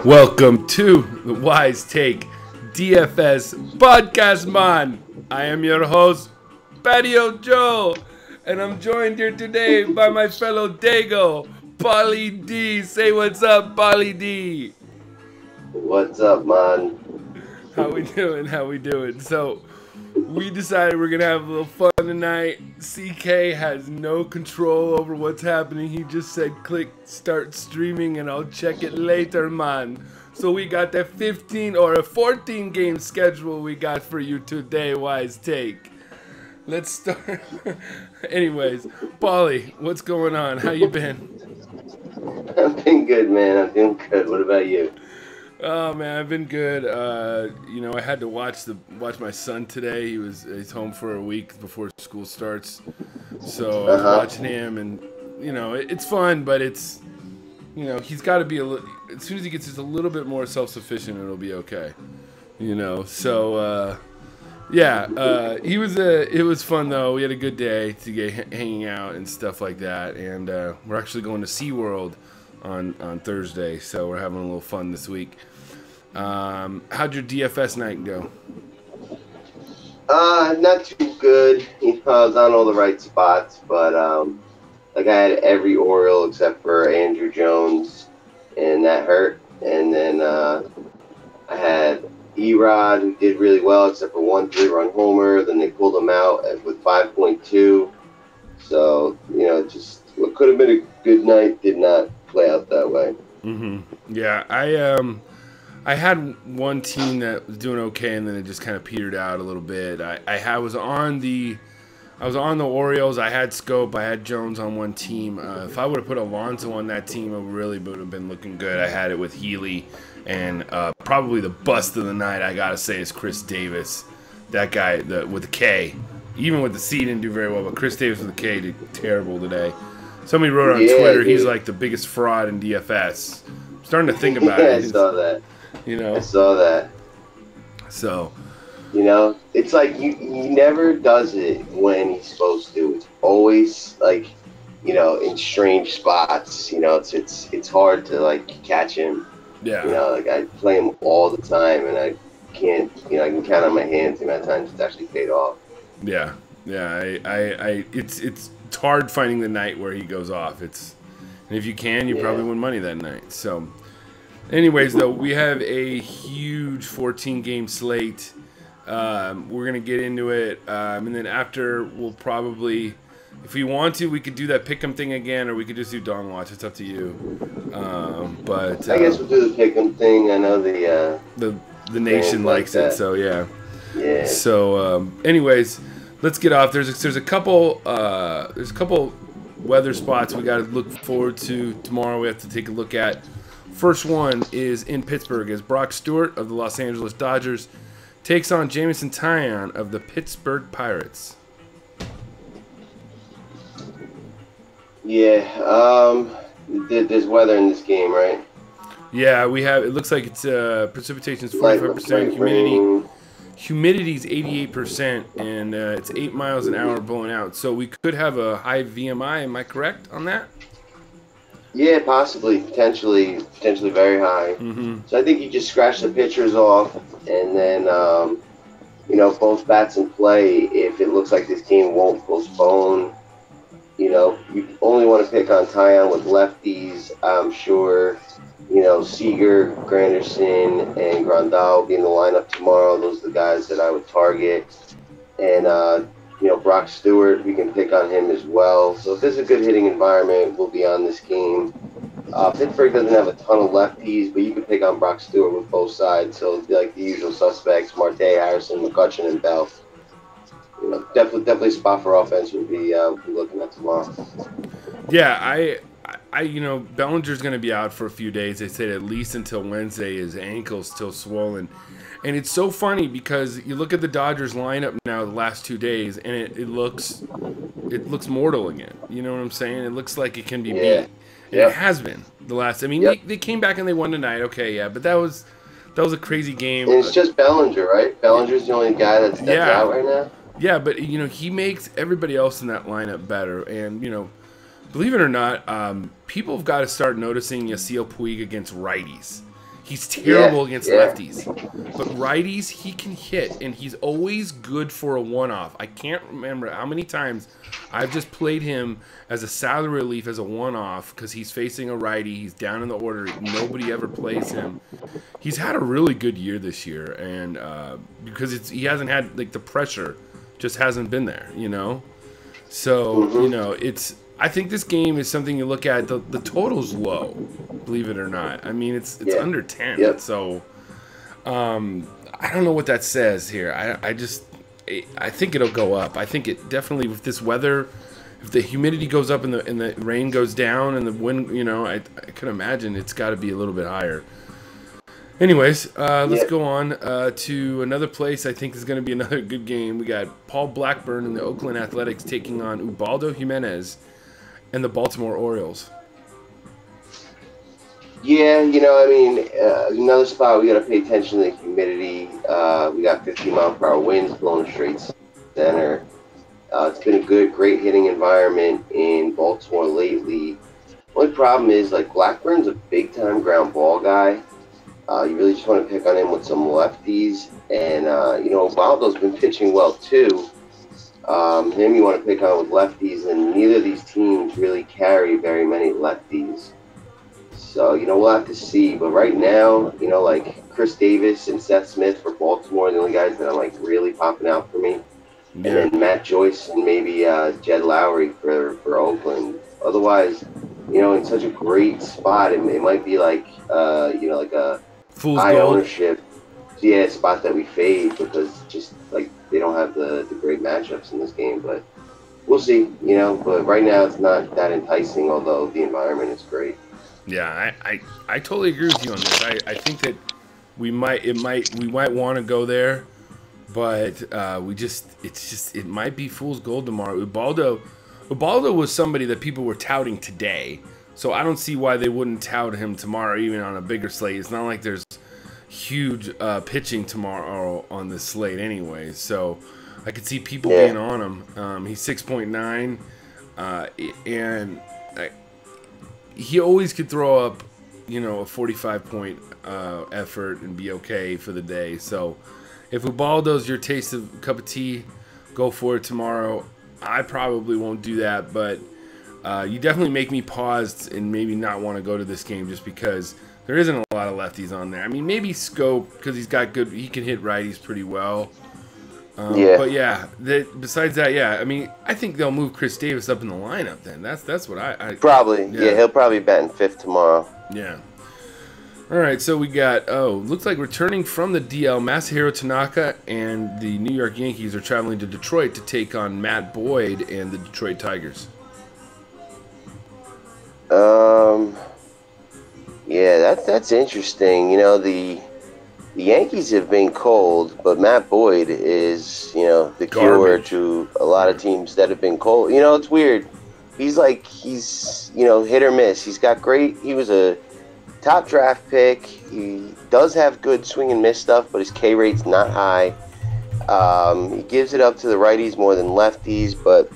Welcome to the Wise Take DFS Podcast, man. I am your host, Patio Joe, and I'm joined here today by my fellow Dago, Paulie D. Say what's up, Paulie D. What's up, man? How we doing? So, we decided we're going to have a little fun tonight. CK has no control over what's happening. He just said, click start streaming and I'll check it later, man. So we got that 15 or a 14 game schedule we got for you today, Wise Take. Let's start. Anyways, Paulie, what's going on? How you been? I've been good, man. I'm doing good. What about you? Oh man, I've been good. I had to watch my son today. He's home for a week before school starts, so I was watching him, and it's fun, but it's he's got to be as soon as he gets just a little bit more self-sufficient, it'll be okay. So it was fun though. We had a good day to get hanging out and stuff like that, and we're actually going to SeaWorld on Thursday, so we're having a little fun this week. How'd your DFS night go? Not too good. I was on all the right spots, but I had every Oriole except for Andrew Jones, and that hurt. And then I had Erod, who did really well except for one 3-run homer. Then they pulled him out with 5.2. So just what could have been a good night did not play out that way. Yeah, I had one team that was doing okay, and then it just kind of petered out a little bit. I was on the Orioles. I had Scope. I had Jones on one team. If I would have put Alonso on that team, it really would have been looking good. I had it with Healy, and probably the bust of the night, I gotta say, is Chris Davis. That guy with the K. Even with the C, didn't do very well, but Chris Davis with the K did terrible today. Somebody wrote on Twitter, he's like the biggest fraud in DFS. I'm starting to think about it. I saw that. I saw that. So, it's like he never does it when he's supposed to. It's always like, in strange spots. It's hard to catch him. Yeah. I play him all the time, and I can't. I can count on my hands the amount of times it's actually paid off. Yeah. It's hard finding the night where he goes off. And if you can, you probably win money that night. So, anyways, though, we have a huge 14-game slate. We're gonna get into it, and then after we'll probably, if we want to, we could do that pick'em thing again, or we could just do Dawn Watch. It's up to you. But I guess we'll do the pick'em thing. I know the nation likes it, so yeah. Yeah. So, anyways, let's get off. There's a couple weather spots we got to look forward to tomorrow. We have to take a look at. First one is in Pittsburgh as Brock Stewart of the Los Angeles Dodgers takes on Jameson Taillon of the Pittsburgh Pirates. Yeah, there's weather in this game, right? Yeah, we have. It looks like it's precipitation's 45%, humidity's 88%, and it's 8 miles an hour blowing out. So we could have a high VMI. Am I correct on that? Yeah, possibly, potentially very high. So I think you just scratch the pitchers off, and then both bats in play. If it looks like this game won't postpone, you only want to pick on Taillon with lefties. I'm sure Seager, Granderson, and Grandal will be in the lineup tomorrow. Those are the guys that I would target, and Brock Stewart, we can pick on him as well. So if there's a good hitting environment, we'll be on this game. Pittsburgh doesn't have a ton of lefties, but you can pick on Brock Stewart with both sides. So it'll be like the usual suspects: Marte, Harrison, McCutchen, and Bell. Definitely a spot for offense we'll be looking at tomorrow. Yeah, Bellinger's going to be out for a few days. They said at least until Wednesday. His ankle's still swollen. And it's so funny because you look at the Dodgers lineup now the last 2 days, and it looks mortal again. You know what I'm saying? It looks like it can be beat. And it has been the last. I mean, they came back and they won tonight. Okay, yeah, but that was a crazy game. And it's just Bellinger, right? Bellinger's the only guy that's out right now. Yeah, but he makes everybody else in that lineup better. And believe it or not, people have got to start noticing Yasiel Puig against righties. He's terrible against lefties. But righties, he can hit, and he's always good for a one-off. I can't remember how many times I've just played him as a salary relief as a one-off because he's facing a righty. He's down in the order. Nobody ever plays him. He's had a really good year this year, and because he hasn't had, like, the pressure just hasn't been there, you know? So, you know, I think this game is something you look at. The total's low, believe it or not. I mean, it's under 10. Yep. So, I don't know what that says here. I think it'll go up. I think it definitely, with this weather, if the humidity goes up and the rain goes down and the wind, you know, I can imagine it's got to be a little bit higher. Anyways, let's go on to another place I think is going to be another good game. We got Paul Blackburn and the Oakland Athletics taking on Ubaldo Jimenez and the Baltimore Orioles. Yeah, you know, I mean, another spot we got to pay attention to the humidity. We got 15-mile-per-hour winds blowing straight center. It's been a great hitting environment in Baltimore lately. Only problem is, like, Blackburn's a big-time ground ball guy. You really just want to pick on him with some lefties. And, you know, Ubaldo's been pitching well, too. Him you want to pick on with lefties, and neither of these teams really carry very many lefties. So, you know, we'll have to see. But right now, you know, like Chris Davis and Seth Smith for Baltimore are the only guys that are, like, really popping out for me. Yeah. And then Matt Joyce and maybe Jed Lowry for Oakland. Otherwise, you know, in such a great spot, it might be like, you know, like a Fool's high gold. Ownership spot that we fade because just, like, they don't have the great matchups in this game. But we'll see, you know. But right now it's not that enticing, although the environment is great. Yeah, I totally agree with you on this. I think that we might want to go there, but it might be fool's gold tomorrow. Ubaldo was somebody that people were touting today, so I don't see why they wouldn't tout him tomorrow, even on a bigger slate. It's not like there's huge pitching tomorrow on this slate anyway, so I could see people being on him. He's 6.9, and he always could throw up, you know, a 45-point effort and be okay for the day. So if Ubaldo's your taste of cup of tea, go for it tomorrow. I probably won't do that, but you definitely make me pause and maybe not want to go to this game just because there isn't a lot of lefties on there. I mean, maybe Scope because he can hit righties pretty well. But besides that, I mean, I think they'll move Chris Davis up in the lineup then. That's what I probably. Yeah, he'll probably bat in fifth tomorrow. Yeah. All right, so we got, looks like returning from the DL, Masahiro Tanaka and the New York Yankees are traveling to Detroit to take on Matt Boyd and the Detroit Tigers. Yeah, that's interesting. You know, the Yankees have been cold, but Matt Boyd is, you know, the cure to a lot of teams that have been cold. You know, it's weird. He's, you know, hit or miss. He was a top draft pick. He does have good swing and miss stuff, but his K rate's not high. He gives it up to the righties more than lefties, but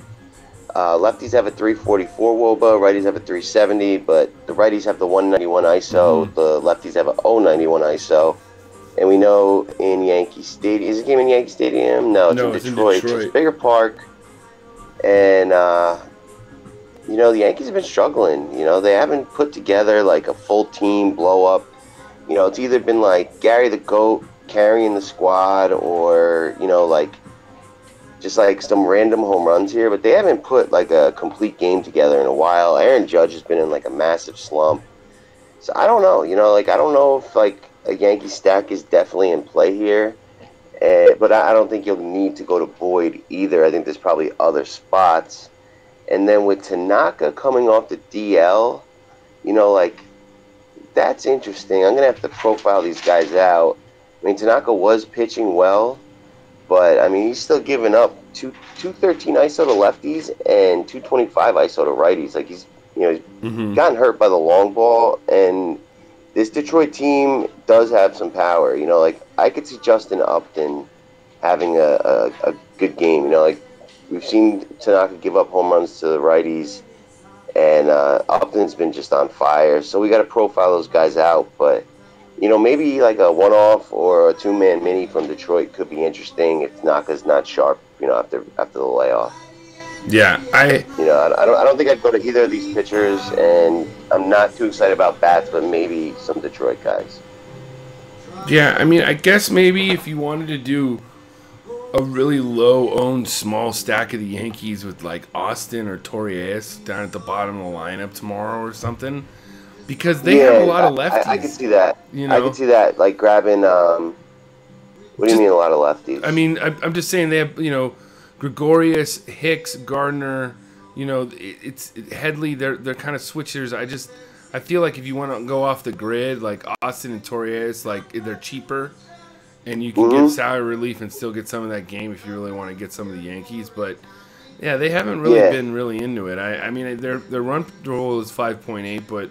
lefties have a 344 WOBA, righties have a 370, but the righties have the 191 ISO, the lefties have a 091 ISO. And we know in Yankee Stadium, is the game in Yankee Stadium? No, it's in Detroit. So it's a bigger park. And, you know, the Yankees have been struggling. You know, they haven't put together, like, a full team blow-up. You know, it's either been, like, Gary the GOAT carrying the squad or, you know, like, just, like, some random home runs here. But they haven't put, like, a complete game together in a while. Aaron Judge has been in, like, a massive slump. So I don't know. You know, like, I don't know if, like, a Yankee stack is definitely in play here. But I don't think you'll need to go to Boyd either. I think there's probably other spots. And then with Tanaka coming off the DL, you know, like, that's interesting. I'm going to have to profile these guys out. I mean, Tanaka was pitching well, but, I mean, he's still giving up 213 ISO to lefties and 225 ISO to righties. Like, he's, you know, he's gotten hurt by the long ball, and this Detroit team does have some power. You know, like, I could see Justin Upton having a good game. You know, like, we've seen Tanaka give up home runs to the righties, and Upton's been just on fire. So we got to profile those guys out. But, maybe like a one-off or a two-man mini from Detroit could be interesting if Naka's not sharp, after the layoff. Yeah, I don't think I'd go to either of these pitchers, and I'm not too excited about bats, but maybe some Detroit guys. Yeah, I mean, I guess maybe if you wanted to do a really low-owned small stack of the Yankees with like Austin or Torres down at the bottom of the lineup tomorrow or something, because they have a lot of lefties. I could see that. I could see that, like grabbing. What do you mean a lot of lefties? I mean, I'm just saying they have Gregorius, Hicks, Gardner. It's Headley. They're kind of switchers. I feel like if you want to go off the grid, like Austin and Torres, like they're cheaper, and you can get salary relief and still get some of that game if you really want to get some of the Yankees. But yeah, they haven't really been really into it. I mean, their run roll is 5.8, but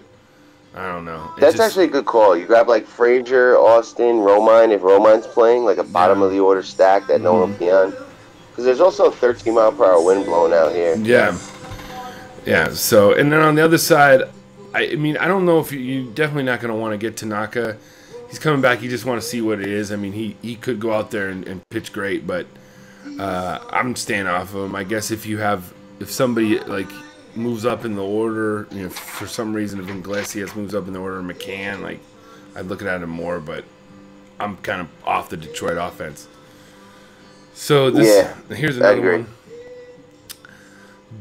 I don't know. That's actually a good call. You grab like Frazier, Austin, Romine. If Romine's playing, like a bottom of the order stack that no one will be on, because there's also a 13-mile-per-hour wind blowing out here. Yeah. So, and then on the other side, I mean, I don't know if you're definitely not going to want to get Tanaka. He's coming back. You just want to see what it is. I mean, he could go out there and pitch great, but I'm staying off of him. I guess if somebody like moves up in the order, for some reason, if Iglesias moves up in the order, McCann, like I'd look at him more, but I'm kind of off the Detroit offense. So here's another one.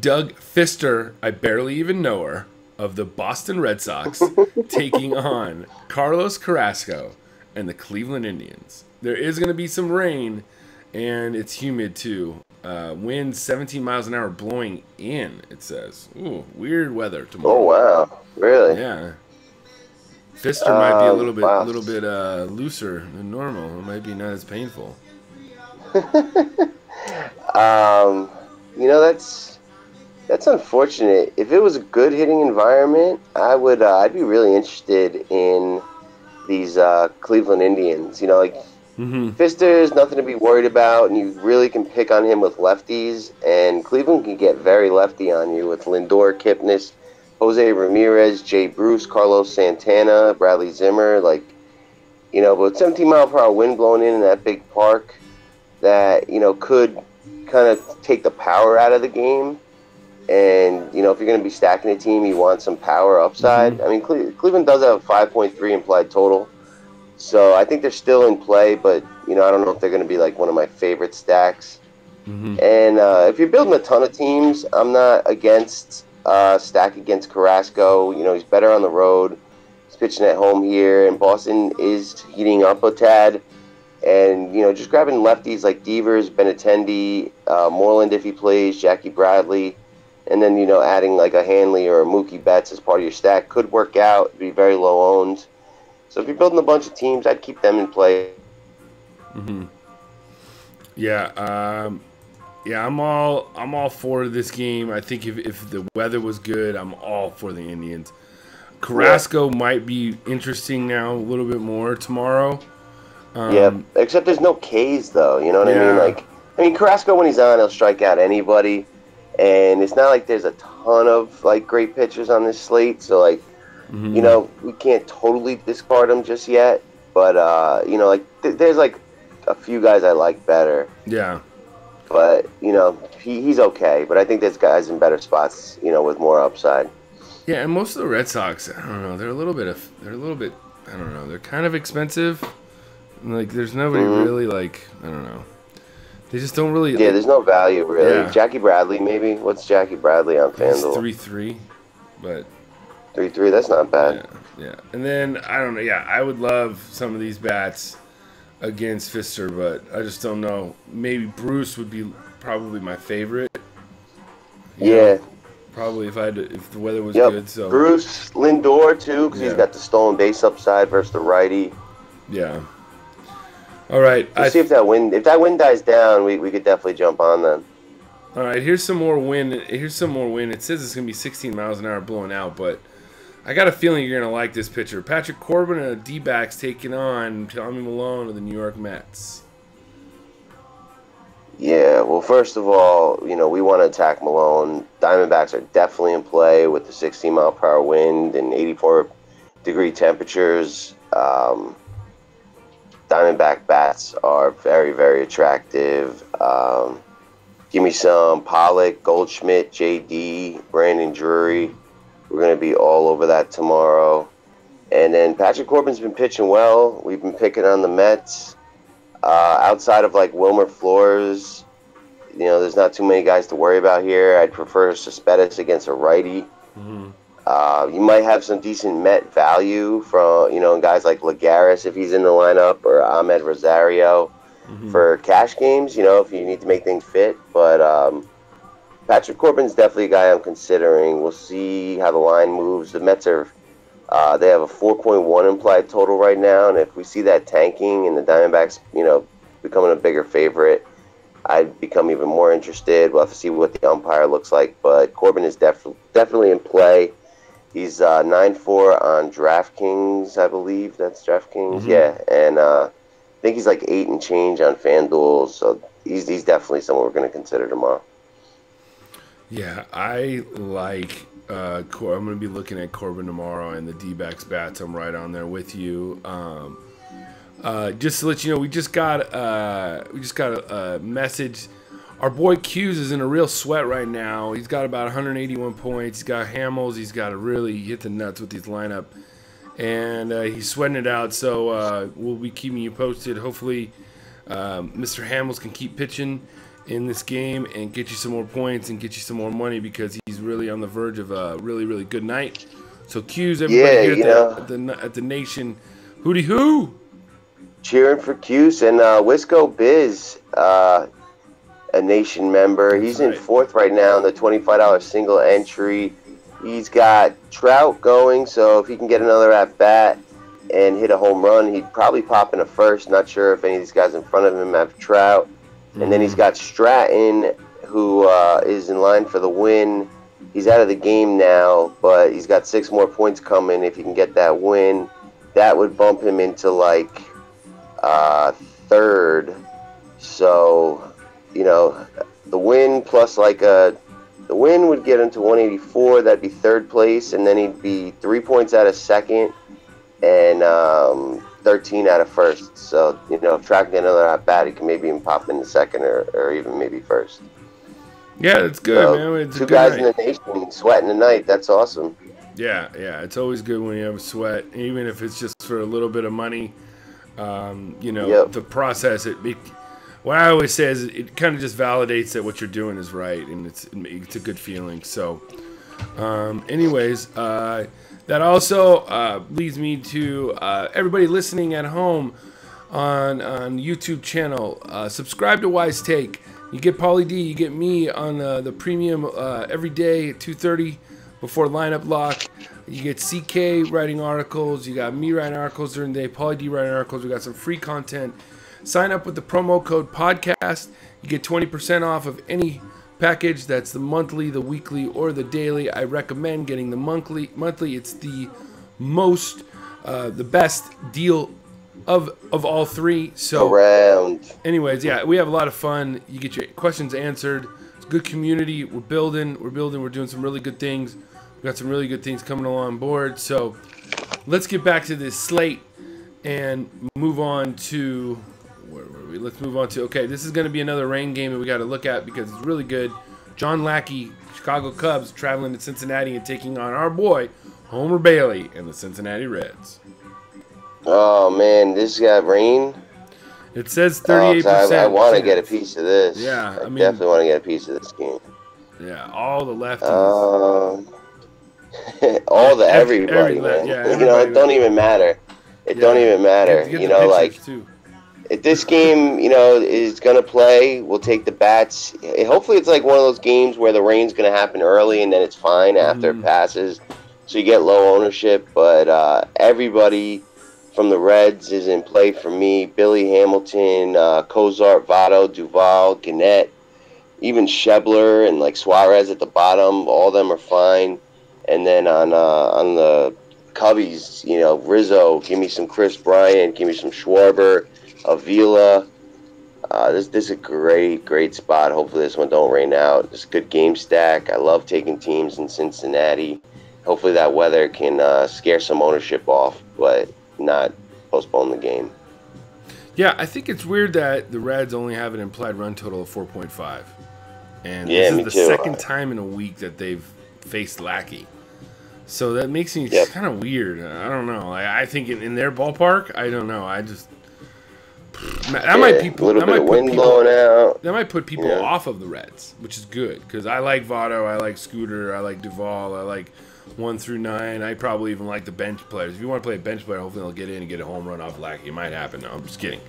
Doug Fister, I barely even know her, of the Boston Red Sox, taking on Carlos Carrasco and the Cleveland Indians. There is going to be some rain, and it's humid too. Wind 17 miles an hour blowing in, it says. Ooh, weird weather tomorrow. Oh, wow. Really? Yeah. Fister might be a little bit looser than normal. It might be not as painful. That's unfortunate. If it was a good hitting environment, I'd be really interested in these Cleveland Indians. Fister's nothing to be worried about, and you really can pick on him with lefties. And Cleveland can get very lefty on you with Lindor, Kipnis, Jose Ramirez, Jay Bruce, Carlos Santana, Bradley Zimmer. But 17-mile-per-hour wind blowing in that big park, that could kind of take the power out of the game. And if you're going to be stacking a team, you want some power upside. I mean, Cleveland does have a 5.3 implied total. So I think they're still in play, but, I don't know if they're going to be like one of my favorite stacks. And if you're building a ton of teams, I'm not against stack against Carrasco. He's better on the road. He's pitching at home here, and Boston is heating up a tad. And, just grabbing lefties like Devers, Benintendi, Moreland if he plays, Jackie Bradley, and then, adding like a Hanley or a Mookie Betts as part of your stack could work out, be very low owned. So if you're building a bunch of teams, I'd keep them in play. Yeah, I'm all for this game. I think if the weather was good, I'm all for the Indians. Carrasco might be interesting now a little bit more tomorrow. Except there's no Ks though. You know what I mean? Carrasco, when he's on, he'll strike out anybody, and it's not like there's a ton of like great pitchers on this slate. So we can't totally discard him just yet. But there's like a few guys I like better. Yeah. But he's okay. But I think there's guys in better spots. with more upside. Yeah, and most of the Red Sox, I don't know, they're a little bit, I don't know, they're kind of expensive. Like, there's nobody really, like, I don't know. They just don't really... Yeah, there's no value, really. Yeah. Jackie Bradley, maybe? What's Jackie Bradley on FanDuel? 3.3, but... 3.3, that's not bad. Yeah. And then, I don't know, I would love some of these bats against Fister, but I just don't know. Maybe Bruce would be probably my favorite. You know, probably if the weather was good. So Bruce, Lindor, too, because he's got the stolen base upside versus the righty. Yeah. All right. We'll see if that wind dies down, we could definitely jump on them. All right. Here's some more wind. It says it's gonna be 16 miles an hour blowing out, but I got a feeling you're gonna like this pitcher. Patrick Corbin and the D-backs taking on Tommy Milone of the New York Mets. Yeah, well, first of all, we want to attack Milone. Diamondbacks are definitely in play with the 16-mile-per-hour wind and 84 degree temperatures. Diamondback bats are very, very attractive. Give me some Pollock, Goldschmidt, JD, Brandon Drury. We're going to be all over that tomorrow. And then Patrick Corbin's been pitching well. We've been picking on the Mets. Outside of like Wilmer Flores, there's not too many guys to worry about here. I'd prefer Cespedes against a righty. You might have some decent Met value from, guys like Lagares if he's in the lineup, or Ahmed Rosario for cash games, if you need to make things fit. But Patrick Corbin's definitely a guy I'm considering. We'll see how the line moves. The Mets are, they have a 4.1 implied total right now, and if we see that tanking and the Diamondbacks, becoming a bigger favorite, I'd become even more interested. We'll have to see what the umpire looks like, but Corbin is definitely in play. He's 9-4 on DraftKings, I believe. That's DraftKings, yeah. And I think he's like 8 and change on FanDuel, so he's definitely someone we're going to consider tomorrow. Yeah, I like I'm going to be looking at Corbin tomorrow, and the D-backs bats. I'm right on there with you. Just to let you know, we just got a message. Our boy Q's is in a real sweat right now. He's got about 181 points. He's got Hamels. He's got to really hit the nuts with his lineup, and he's sweating it out. So we'll be keeping you posted. Hopefully, Mr. Hamels can keep pitching in this game and get you some more points and get you some more money, because he's really on the verge of a really, really good night. So Q's, everybody here at the Nation, hooty hoo! Cheering for Q's and Wisco Biz, a Nation member. He's in fourth right now in the $25 single entry. He's got Trout going, so if he can get another at bat and hit a home run, he'd probably pop in a first. Not sure if any of these guys in front of him have Trout. And then he's got Stratton, who is in line for the win. He's out of the game now, but he's got 6 more points coming. If he can get that win, that would bump him into like third. So, the win plus the win would get him to 184. That'd be third place, and then he'd be 3 points out of second and 13 out of first. So, if Trout get another at bat, he can maybe even pop into second or even maybe first. Yeah, that's good, man. It's 2 guys in the Nation sweating tonight. That's awesome. Yeah. It's always good when you have a sweat, even if it's just for a little bit of money. The process, what I always say is it kind of just validates that what you're doing is right, and it's a good feeling. So, anyways, that also leads me to everybody listening at home on YouTube channel. Subscribe to Wise Take. You get Paulie D, you get me on the premium every day at 2:30 before lineup lock. You get CK writing articles. You got me writing articles during the day. Paulie D writing articles. We got some free content. Sign up with the promo code podcast. You get 20% off of any package. That's the monthly, the weekly, or the daily. I recommend getting the monthly. It's the most, the best deal of all three. So around. Anyways, yeah, we have a lot of fun. You get your questions answered. It's a good community. We're building. We're doing some really good things. We've got some really good things coming along board. So let's get back to this slate and move on to where were we? Let's move on to, okay, this is going to be another rain game that we got to look at because it's really good. John Lackey, Chicago Cubs, traveling to Cincinnati and taking on our boy Homer Bailey and the Cincinnati Reds. Oh man, this got rain. It says 38%. I want to get a piece of this. Yeah, I mean, definitely want to get a piece of this game. Yeah, all the lefties. All the everybody, man. Yeah, it don't even matter. It don't even matter. If this game, is gonna play, we'll take the bats. Hopefully, it's like one of those games where the rain's gonna happen early and then it's fine after it passes, so you get low ownership. But everybody from the Reds is in play for me. Billy Hamilton, Cozart, Votto, Duvall, Gannett, even Schebler and like Suarez at the bottom. All of them are fine. And then on the Cubbies, Rizzo, give me some Chris Bryant, give me some Schwarber, Avila. This is a great spot. Hopefully this one don't rain out. It's a good game stack. I love taking teams in Cincinnati. hopefully that weather can scare some ownership off, but not postpone the game. Yeah, I think it's weird that the Reds only have an implied run total of 4.5. And Yeah, this me is the too. second time in a week that they've faced Lackey. So that makes me kind of weird. I don't know. I think in their ballpark, I don't know. I just that might a little bit of wind people, blowing out. That might put people off of the Reds, which is good because I like Votto, I like Scooter, I like Duvall, I like 1 through 9. I probably even like the bench players. If you want to play a bench player, hopefully they'll get in and get a home run off Lackey. It might happen. No, I'm just kidding.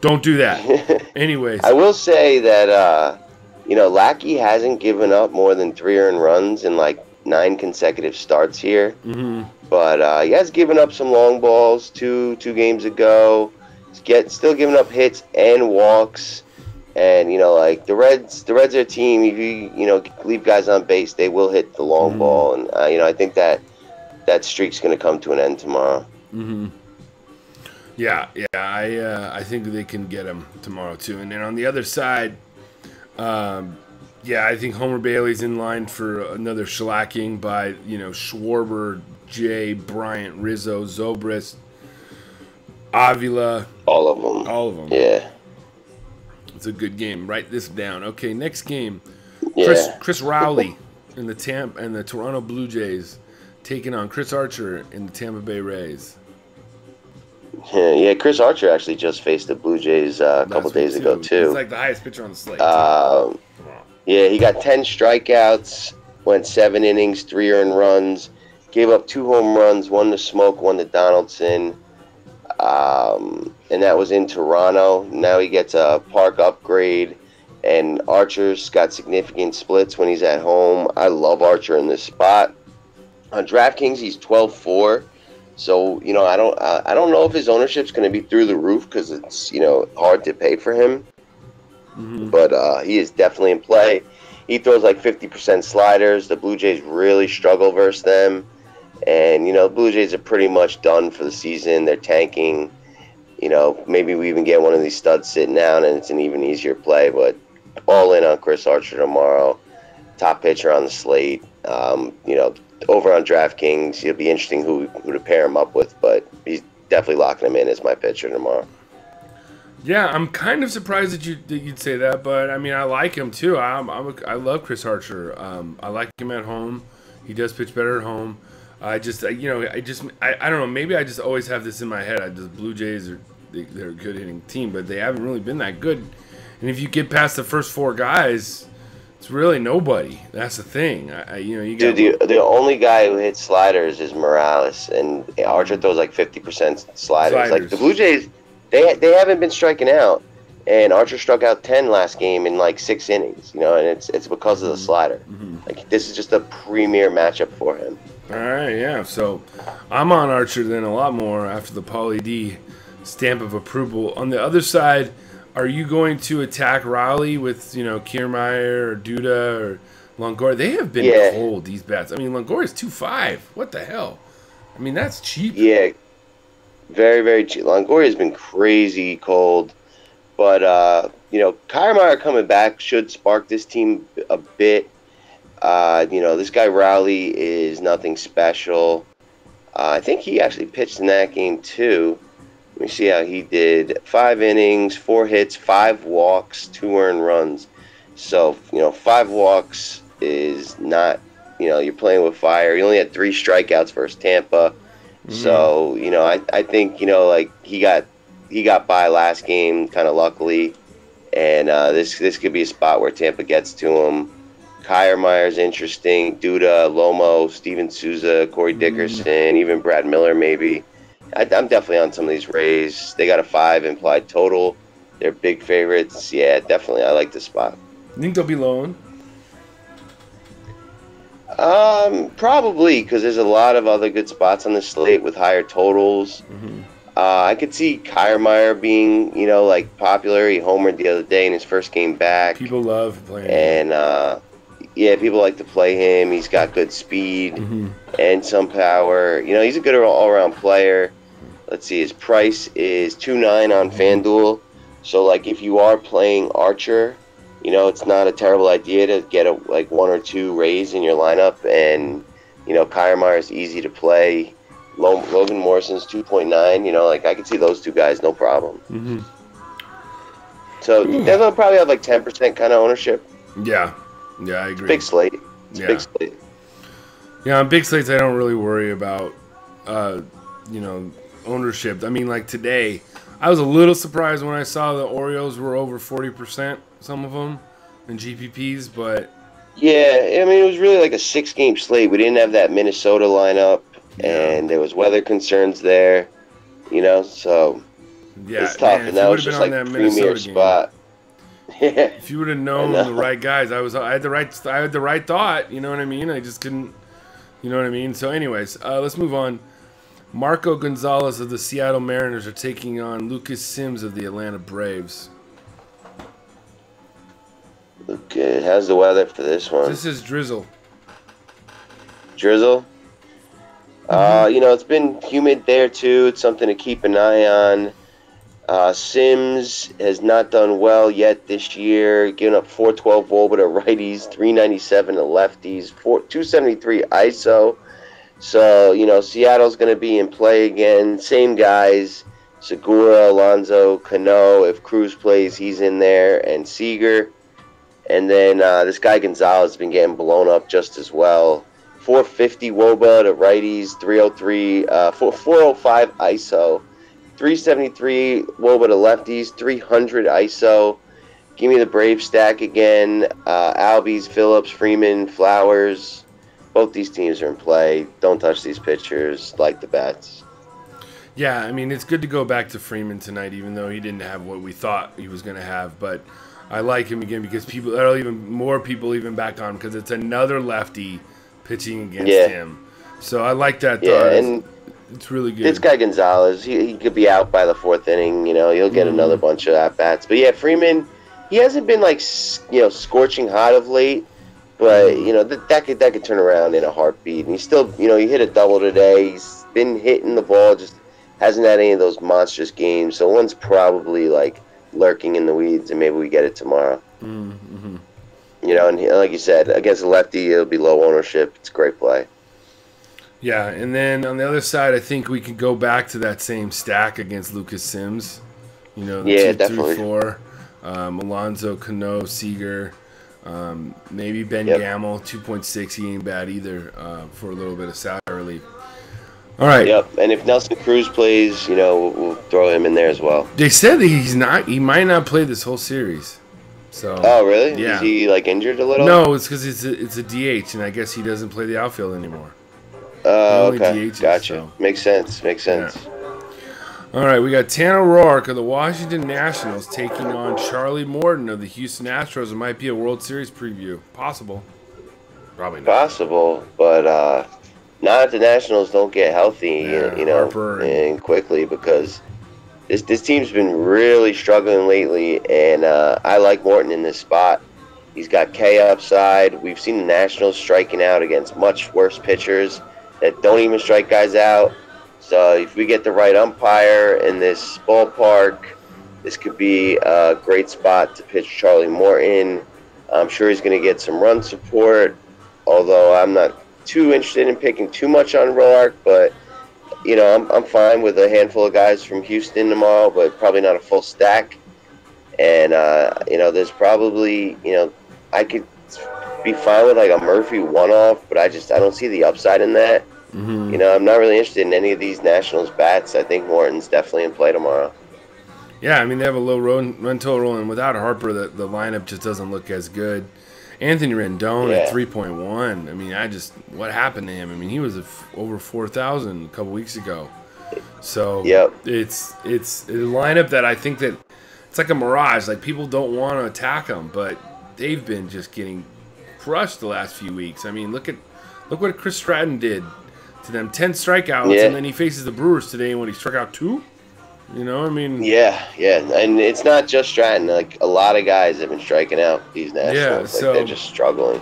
Don't do that. Anyways, I will say that Lackey hasn't given up more than 3 earned runs in like 9 consecutive starts here. Mm-hmm. But he has given up some long balls two games ago. He's still giving up hits and walks. And like the Reds are a team. If you leave guys on base, they will hit the long ball. And I think that streak's going to come to an end tomorrow. Mm-hmm. Yeah. I think they can get him tomorrow too. And then on the other side, I think Homer Bailey's in line for another shellacking by Schwarber, Jay, Bryant, Rizzo, Zobrist, Avila. All of them. Yeah. It's a good game. Write this down. Okay, next game. Yeah. Chris Rowley in the Toronto Blue Jays taking on Chris Archer in the Tampa Bay Rays. Yeah, Chris Archer actually just faced the Blue Jays a couple days ago too. He's like the highest pitcher on the slate. Yeah, he got 10 strikeouts, went 7 innings, 3 earned runs, gave up 2 home runs, 1 to Smoke, 1 to Donaldson. And that was in Toronto. Now he gets a park upgrade, and Archer's got significant splits when he's at home. I love Archer in this spot. On DraftKings, he's 12-4. So, I don't know if his ownership's going to be through the roof because it's, hard to pay for him. Mm-hmm. But he is definitely in play. He throws like 50% sliders. The Blue Jays really struggle versus them. And, the Blue Jays are pretty much done for the season. They're tanking. Maybe we even get one of these studs sitting down and it's an even easier play. But all in on Chris Archer tomorrow. Top pitcher on the slate. Over on DraftKings, it'll be interesting who to pair him up with. But he's definitely locking him in as my pitcher tomorrow. Yeah, I'm kind of surprised that you'd say that. But, I mean, I like him, too. I love Chris Archer. I like him at home. He does pitch better at home. I don't know. Maybe I just always have this in my head. The Blue Jays they're a good hitting team, but they haven't really been that good. And if you get past the first 4 guys, it's really nobody. That's the thing. The only guy who hits sliders is Morales, and Archer throws like 50% sliders. Like the Blue Jays, they haven't been striking out, and Archer struck out 10 last game in like 6 innings. And it's because of the slider. Mm-hmm. Like this is just a premier matchup for him. All right, yeah. So I'm on Archer then a lot more after the Paulie D stamp of approval. On the other side, are you going to attack Rowley with, Kiermaier or Duda or Longoria? They have been cold, these bats. I mean, Longoria's 2.5. What the hell? I mean, that's cheap. Yeah, very, very cheap. Longoria's been crazy cold. But, Kiermaier coming back should spark this team a bit. This guy Rowley is nothing special. I think he actually pitched in that game too. Let me see how he did. 5 innings, 4 hits, 5 walks, 2 earned runs. So, 5 walks is not, you're playing with fire. He only had 3 strikeouts versus Tampa. Mm-hmm. So, I think, he got by last game kind of luckily. And this could be a spot where Tampa gets to him. Kiermaier's interesting. Duda, Lomo, Steven Souza, Corey Dickerson, even Brad Miller maybe. I'm definitely on some of these Rays. They got a 5 implied total. They're big favorites. Yeah, definitely. I like the spot. You think they'll be low? Probably, because there's a lot of other good spots on the slate with higher totals. Mm-hmm. I could see Kiermaier being, popular. He homered the other day in his first game back. People love playing him. And, people like to play him. He's got good speed and some power. He's a good all-around player. Let's see, his price is $2.9 on FanDuel. So, if you are playing Archer, it's not a terrible idea to get 1 or 2 Rays in your lineup and Kiermaier's easy to play. Logan Morrison's 2.9. Like I could see those two guys, no problem. Mm-hmm. So they'll probably have like 10% kind of ownership. Yeah, I agree. Big slate. Big slate. Yeah, on big slates, I don't really worry about, ownership. I mean, like today, I was a little surprised when I saw the Orioles were over 40%, some of them, in GPPs, but... Yeah, I mean, it was really like a 6-game slate. We didn't have that Minnesota lineup, and there was weather concerns there, so it's tough. Man, and that was just like premier spot. Yeah. If you would have known the right guys, I had the right thought, you know what I mean? I just couldn't, you know what I mean? So anyways, let's move on. Marco Gonzalez of the Seattle Mariners are taking on Lucas Sims of the Atlanta Braves. Okay, how's the weather for this one? This is drizzle. Drizzle? It's been humid there too. It's something to keep an eye on. Sims has not done well yet this year, giving up 412 WOBA to righties, 397 to lefties, 273 ISO. So, Seattle's going to be in play again. Same guys, Segura, Alonso, Cano. If Cruz plays, he's in there, and Seager. And then this guy Gonzalez has been getting blown up just as well. 450 WOBA to righties, 303, 405 ISO. 373 WOBA to lefties, 300 ISO. Give me the Brave stack again. Albies, Phillips, Freeman, Flowers. Both these teams are in play. Don't touch these pitchers. Like the bats. Yeah, I mean, it's good to go back to Freeman tonight, even though he didn't have what we thought he was going to have. But I like him again because more people even back on him because it's another lefty pitching against him. So I like that thought. Yeah, and it's really good. This guy Gonzalez, he could be out by the 4th inning. He'll get another bunch of at-bats. But, yeah, Freeman, he hasn't been, like, scorching hot of late. But, that could turn around in a heartbeat. And he's still, he hit a double today. He's been hitting the ball, just hasn't had any of those monstrous games. So one's probably, like, lurking in the weeds, and maybe we get it tomorrow. Mm-hmm. And like you said, against a lefty, it'll be low ownership. It's a great play. Yeah, and then on the other side, I think we could go back to that same stack against Lucas Sims. The 2, definitely. 3, 4. Alonso, Cano, Seager, maybe Ben Gamel, 2.6. He ain't bad either for a little bit of salary relief. All right. Yep, and if Nelson Cruz plays, we'll throw him in there as well. They said that he might not play this whole series. So. Oh, really? Yeah. Is he, like, injured a little? No, it's because it's a DH, and I guess he doesn't play the outfield anymore. Oh, okay. DHs, Gotcha. So. Makes sense. Yeah. All right, we got Tanner Roark of the Washington Nationals taking on Charlie Morton of the Houston Astros. It might be a World Series preview. Possible. Probably not. Possible, but not if the Nationals don't get healthy, Harper and quickly, because this team's been really struggling lately, and I like Morton in this spot. He's got K upside. We've seen the Nationals striking out against much worse pitchers that don't even strike guys out. So if we get the right umpire in this ballpark, this could be a great spot to pitch Charlie Morton. I'm sure he's going to get some run support, although I'm not too interested in picking too much on Roark, but I'm fine with a handful of guys from Houston tomorrow, but probably not a full stack. And there's probably I could be fine with like a Murphy one-off, but I don't see the upside in that. Mm-hmm. I'm not really interested in any of these Nationals bats. I think Morton's definitely in play tomorrow. Yeah, I mean, they have a low run total, and without Harper, the lineup just doesn't look as good. Anthony Rendon at 3.1. I mean, what happened to him? I mean, he was over 4,000 a couple weeks ago. So it's a lineup that I think that it's like a mirage. Like, people don't want to attack them, but they've been just getting crushed the last few weeks. I mean, look what Chris Stratton did to them. 10 strikeouts, and then he faces the Brewers today, and when he struck out 2. I mean... Yeah, and it's not just Stratton. Like, a lot of guys have been striking out these Nationals. So they're just struggling.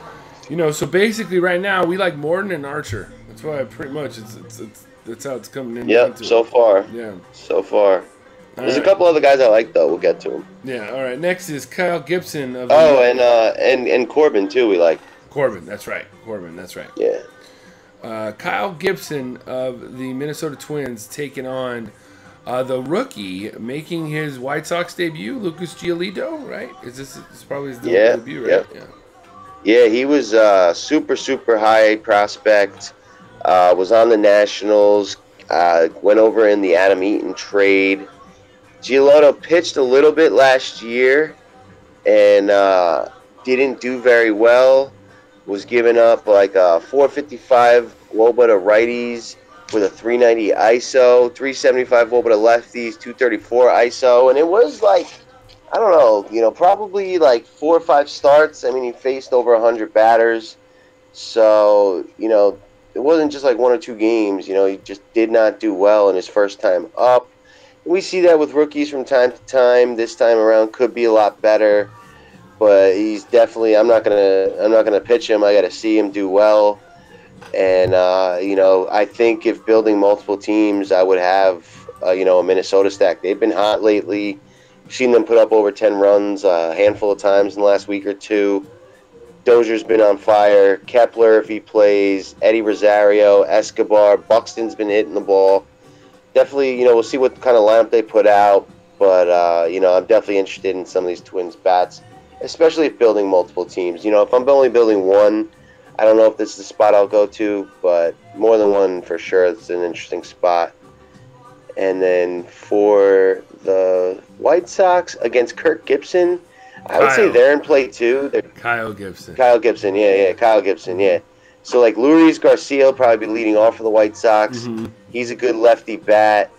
So basically right now, we like Morton and Archer. That's why pretty much that's how it's coming in. Yep, so far. Yeah. So far. There's a couple other guys I like, though. We'll get to them. Yeah, all right. Next is Kyle Gibson. And Corbin, too, we like. Corbin, that's right. Yeah. Kyle Gibson of the Minnesota Twins taking on the rookie making his White Sox debut, Lucas Giolito, right? This probably his debut, right? Yeah, he was super, super high prospect. Was on the Nationals. Went over in the Adam Eaton trade. Giolito pitched a little bit last year and didn't do very well. Was giving up like a 455 WOBA to righties with a 390 ISO, 375 WOBA to lefties, 234 ISO, and it was like, I don't know, probably like 4 or 5 starts. I mean, he faced over 100 batters, so it wasn't just like 1 or 2 games. He just did not do well in his first time up. We see that with rookies from time to time. This time around could be a lot better, but he's definitely. I'm not gonna pitch him. I got to see him do well. And, I think if building multiple teams, I would have, a Minnesota stack. They've been hot lately. I've seen them put up over 10 runs a handful of times in the last week or two. Dozier's been on fire. Kepler, if he plays. Eddie Rosario, Escobar. Buxton's been hitting the ball. Definitely, we'll see what kind of lineup they put out. But, I'm definitely interested in some of these Twins bats, especially if building multiple teams. If I'm only building one, I don't know if this is the spot I'll go to, but more than one for sure. It's an interesting spot. And then for the White Sox against Kirk Gibson, I would say they're in play too. Kyle Gibson, yeah. Kyle Gibson, yeah. So like Luis Garcia will probably be leading off for the White Sox. Mm-hmm. He's a good lefty bat.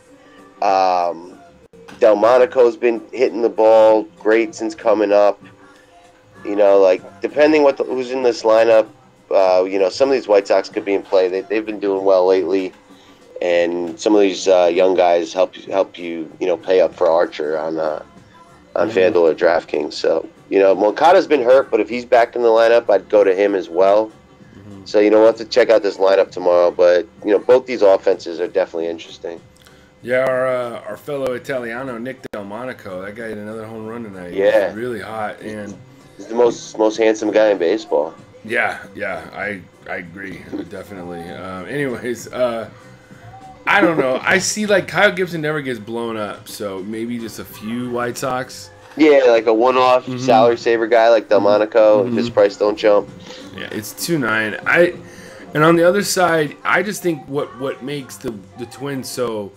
Delmonico's been hitting the ball great since coming up. Depending who's in this lineup, some of these White Sox could be in play. They've been doing well lately, and some of these young guys help you pay up for Archer on FanDuel or DraftKings. So Moncada's been hurt, but if he's back in the lineup, I'd go to him as well. Mm-hmm. So we'll have to check out this lineup tomorrow. But both these offenses are definitely interesting. Yeah, our fellow Italiano Nick Delmonico, that guy hit another home run tonight. Yeah, he's really hot, and he's the most handsome guy in baseball. Yeah, I agree, definitely. Anyways, I don't know. I see like Kyle Gibson never gets blown up, so maybe just a few White Sox. Yeah, like a one-off salary saver guy like Delmonico, if his price don't jump. Yeah, it's 2.9. And on the other side, I just think what makes the Twins so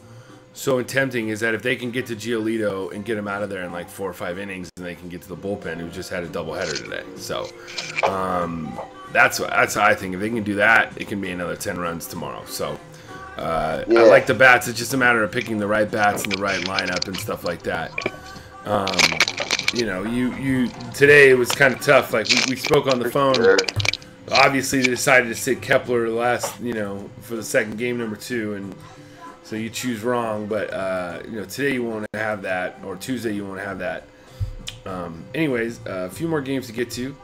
tempting is that if they can get to Giolito and get him out of there in like 4 or 5 innings, and they can get to the bullpen, who just had a doubleheader today. So that's what I think. If they can do that, it can be another 10 runs tomorrow. So I like the bats. It's just a matter of picking the right bats and the right lineup and stuff like that. You today it was kind of tough. Like we spoke on the phone. Sure. Obviously, they decided to sit Kepler for the second game, number 2, and so you choose wrong. But today you won't have that, or Tuesday you won't have that. Anyways, a few more games to get to.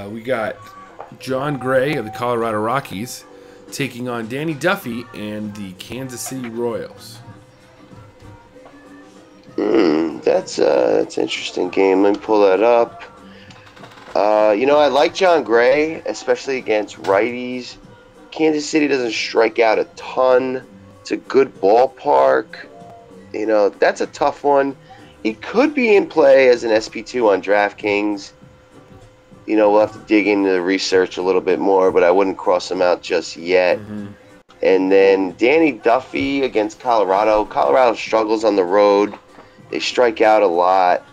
We got John Gray of the Colorado Rockies taking on Danny Duffy and the Kansas City Royals. That's an interesting game. Let me pull that up. I like John Gray, especially against righties. Kansas City doesn't strike out a ton. It's a good ballpark. That's a tough one. He could be in play as an SP2 on DraftKings. We'll have to dig into the research a little bit more, but I wouldn't cross him out just yet. Mm-hmm. And then Danny Duffy against Colorado. Colorado struggles on the road. They strike out a lot.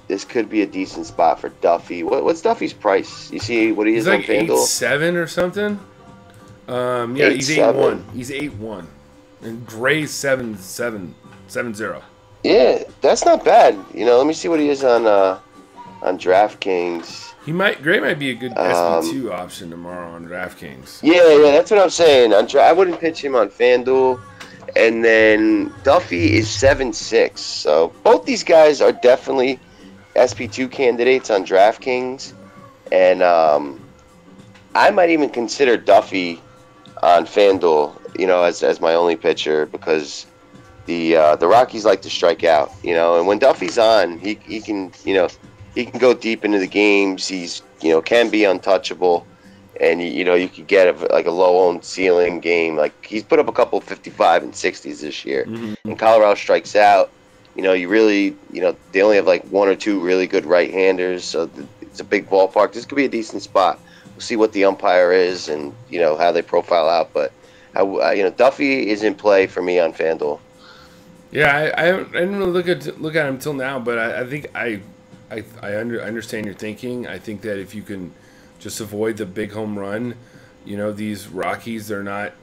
This could be a decent spot for Duffy. What's Duffy's price? You see what he is on FanDuel? He's like 8.7 or something. He's 8.1. He's 8.1, and Gray's 7.0. Yeah, that's not bad. Let me see what he is on DraftKings. Gray might be a good SP2 option tomorrow on DraftKings. Yeah, that's what I'm saying. I wouldn't pitch him on FanDuel. And then Duffy is 7.6. So both these guys are definitely SP2 candidates on DraftKings. And I might even consider Duffy on FanDuel, as my only pitcher, because the Rockies like to strike out, and when Duffy's on, he can go deep into the games. He's can be untouchable, and you could get like a low-owned ceiling game. Like he's put up a couple 55 and 60s this year, and Colorado strikes out. You really, they only have like one or two really good right-handers, so it's a big ballpark. This could be a decent spot. We'll see what the umpire is and how they profile out, but Duffy is in play for me on FanDuel. Yeah, I didn't really look at him till now, but I think I understand your thinking. I think that if you can just avoid the big home run, these Rockies, they're not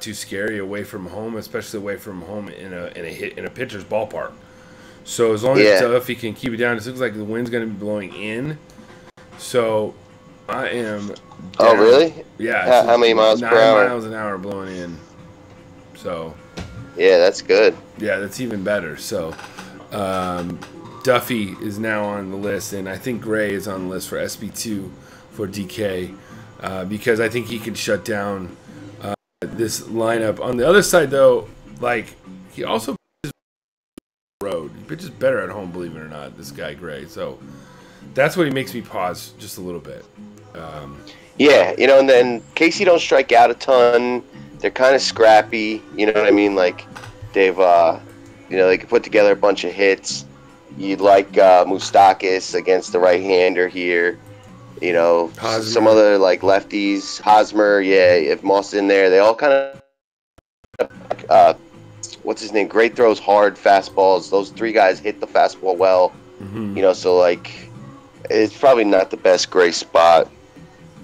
too scary away from home, especially away from home in a pitcher's ballpark. So as long as Duffy can keep it down, it looks like the wind's going to be blowing in. So I am down. Oh, really? Yeah. How many miles per hour? 9 miles an hour blowing in. So. Yeah, that's good. Yeah, that's even better. So Duffy is now on the list, and I think Gray is on the list for SB2 for DK because I think he can shut down this lineup. On the other side, though, like he also pitches road. He pitches better at home, believe it or not, this guy Gray. So that's what he makes me pause just a little bit. Yeah, and then Casey don't strike out a ton. They're kind of scrappy, you know what I mean? Like they've, they could put together a bunch of hits. You'd like Moustakas against the right-hander here. Hosmer. Some other like lefties, Hosmer, yeah. If Moss in there, they all kind of, what's his name? Great throws, hard fastballs. Those three guys hit the fastball well. So like, it's probably not the best Gray spot,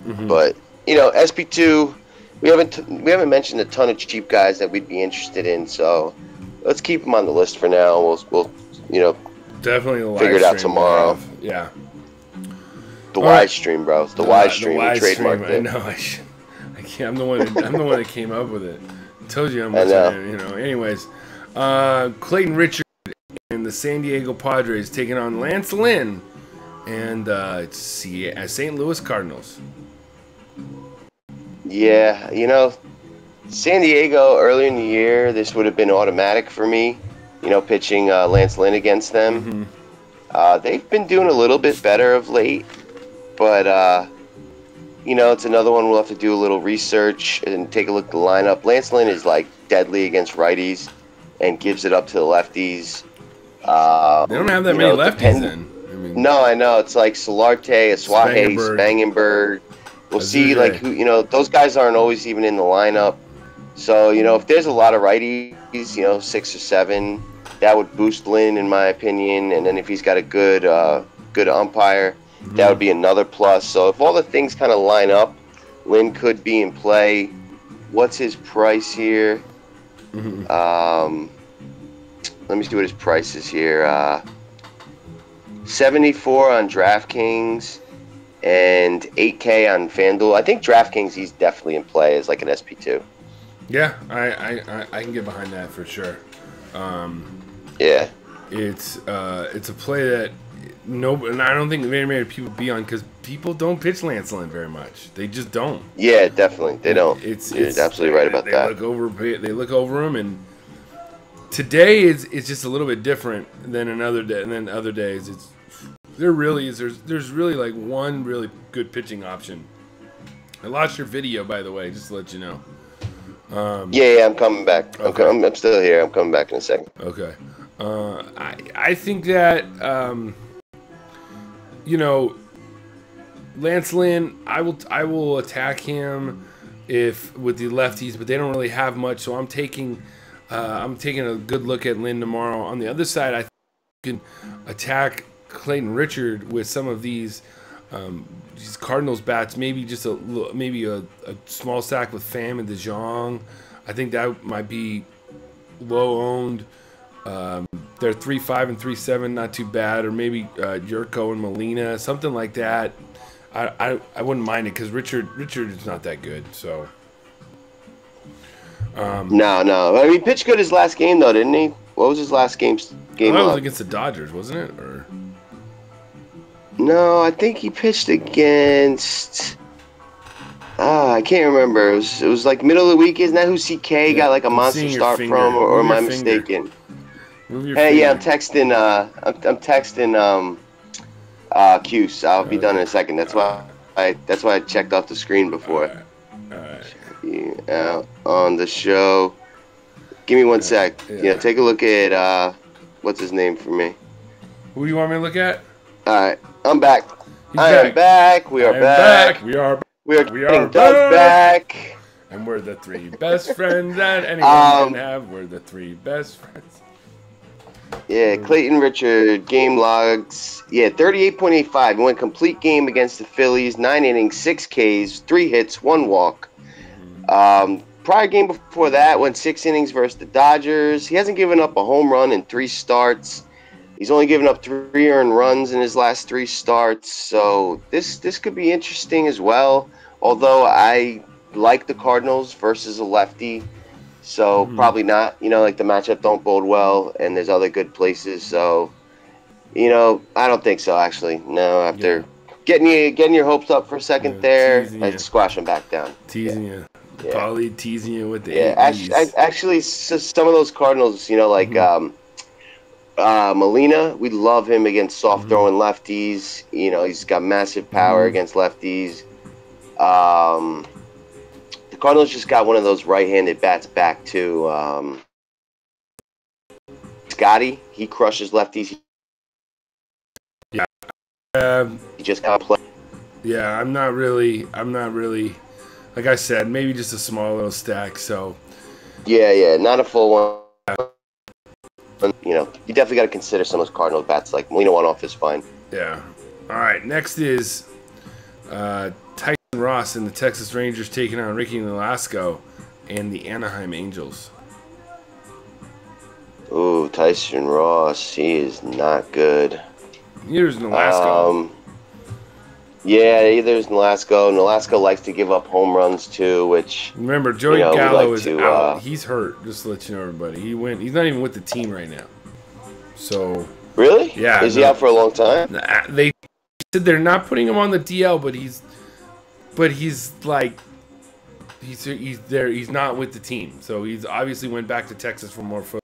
but SP2. We haven't mentioned a ton of cheap guys that we'd be interested in, so let's keep them on the list for now. We'll definitely figure it out tomorrow. Yeah. The Y stream, bro. It's the Y stream. We trademarked it. I know. I can't. I'm the one that came up with it. I told you how much. Anyways, Clayton Richard and the San Diego Padres taking on Lance Lynn and St. Louis Cardinals. Yeah, San Diego earlier in the year, this would have been automatic for me. Pitching Lance Lynn against them. They've been doing a little bit better of late. But, it's another one we'll have to do a little research and take a look at the lineup. Lance Lynn is, like, deadly against righties and gives it up to the lefties. They don't have that many lefties then. No, I know. It's like Solarte, Asuaje, Spangenberg. We'll see, like, who, those guys aren't always even in the lineup. So, if there's a lot of righties, 6 or 7, that would boost Lynn, in my opinion. And then if he's got a good umpire, that would be another plus. So if all the things kind of line up, Lynn could be in play. What's his price here? Let me see what his price is here. 74 on DraftKings and 8K on FanDuel. I think DraftKings, he's definitely in play as like an SP2. Yeah, I can get behind that for sure. Yeah, it's a play that and I don't think very many people be on because people don't pitch Lance Lynn very much. They just don't. Yeah, definitely, they don't. You're absolutely right about that. They look over him, and today it's just a little bit different than another day. And then other days, there's really like one really good pitching option. I lost your video, by the way, just to let you know. Yeah, I'm coming back. Okay. I'm still here. I'm coming back in a second. Okay. I think that Lance Lynn, I will attack him with the lefties, but they don't really have much. So I'm taking a good look at Lynn tomorrow. On the other side, I think you can attack Clayton Richard with some of these Cardinals bats. Maybe just a small stack with Pham and DeJong. I think that might be low owned. They're 3.5 and 3.7, not too bad. Or maybe Yurko and Molina, something like that. I wouldn't mind it because Richard is not that good. So no. I mean, pitched good his last game though, didn't he? What was his last game? That was against the Dodgers, wasn't it? Or no, I think he pitched against. I can't remember. It was like middle of the week. Isn't that who CK got like a monster start from? Or am I mistaken? Hey, yeah, I'm texting. I'm texting. Cuse. I'll be done in a second. That's why I checked off the screen before. All right. You out on the show. Give me one sec. Yeah. Take a look at what's his name for me. Who do you want me to look at? All right, I'm back. I am back. We are back. We are getting Doug back. And we're the three best friends that anyone can have. We're the three best friends. Yeah, Clayton Richard, game logs. Yeah, 38.85. Went complete game against the Phillies. 9 innings, 6 Ks, 3 hits, 1 walk. Prior game before that, went 6 innings versus the Dodgers. He hasn't given up a home run in 3 starts. He's only given up 3 earned runs in his last 3 starts. So this could be interesting as well. Although I like the Cardinals versus a lefty. So probably not, the matchup don't bode well, and there's other good places. So, I don't think so, actually. No, after getting your hopes up for a second there, I'd squash them back down. Teasing you. Paulie teasing you with the actually, so some of those Cardinals, Molina, we love him against soft-throwing lefties. He's got massive power against lefties. The Cardinals just got one of those right-handed bats back too. Scotty, he crushes lefties. Yeah. He just can't play. Yeah, I'm not really. Like I said, maybe just a small little stack. So. Yeah, not a full one. You definitely got to consider some of those Cardinals bats. Like Molina one off is fine. Yeah. All right. Next is Tyson Ross and the Texas Rangers taking on Ricky Nolasco and the Anaheim Angels. Ooh, Tyson Ross, he is not good. Here's Nolasco. There's Nolasco. Nolasco likes to give up home runs too, which remember Joey Gallo is out. He's hurt. Just to let you know, everybody. He's not even with the team right now. So really? Yeah. Is he out for a long time? They said they're not putting him on the DL, but he's there. He's not with the team, so he's obviously went back to Texas for more football.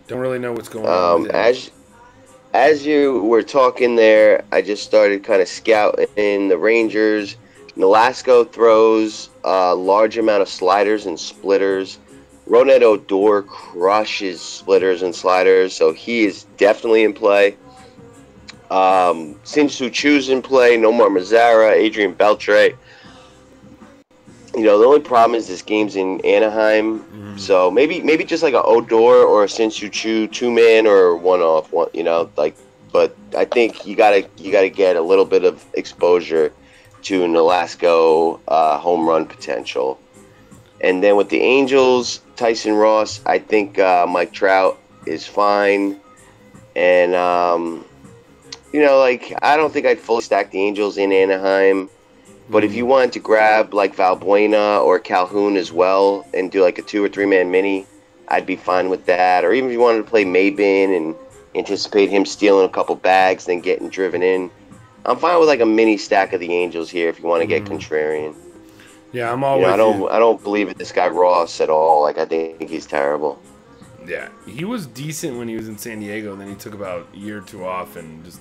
Don't really know what's going on with him. As you were talking there, I just started kind of scouting the Rangers. Nolasco throws a large amount of sliders and splitters. Ronald Odor crushes splitters and sliders, so he is definitely in play. Shin-Soo Choo's in play. Nomar Mazara, Adrian Beltre. The only problem is this game's in Anaheim, so maybe just like an Odor or a Shin-Soo Choo 2-man or one-off, But I think you gotta get a little bit of exposure to Nolasco home run potential, and then with the Angels, Tyson Ross, I think Mike Trout is fine, and I don't think I'd fully stack the Angels in Anaheim. But if you wanted to grab like Valbuena or Calhoun as well and do like a 2 or 3-man mini, I'd be fine with that. Or even if you wanted to play Maybin and anticipate him stealing a couple bags, then getting driven in, I'm fine with like a mini stack of the Angels here if you want to get contrarian. Yeah, I'm always. I don't believe in this guy Ross at all. Like I think he's terrible. Yeah, he was decent when he was in San Diego, and then he took about a year or 2 off and just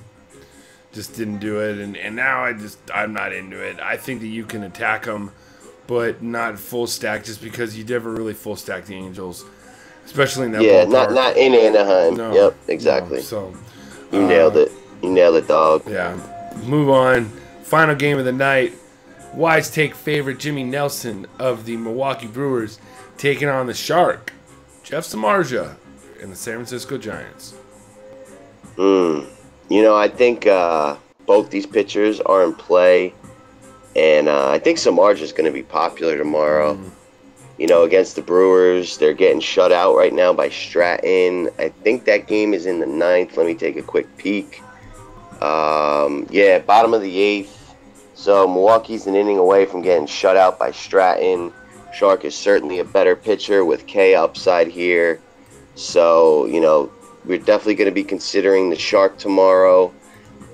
didn't do it, and now I'm not into it. I think that you can attack them, but not full stack, just because you never really full stack the Angels, especially in that ballpark. not in Anaheim. No, yep, exactly. No, so you nailed it. You nailed it, dog. Yeah. Move on. Final game of the night. Wise take favorite Jimmy Nelson of the Milwaukee Brewers taking on the Shark, Jeff Samardzija, and the San Francisco Giants. I think both these pitchers are in play, and I think Samardzija is going to be popular tomorrow. Against the Brewers, they're getting shut out right now by Stratton. I think that game is in the 9th. Let me take a quick peek. Bottom of the 8th. So Milwaukee's an inning away from getting shut out by Stratton. Shark is certainly a better pitcher with K upside here. So, we're definitely going to be considering the Shark tomorrow.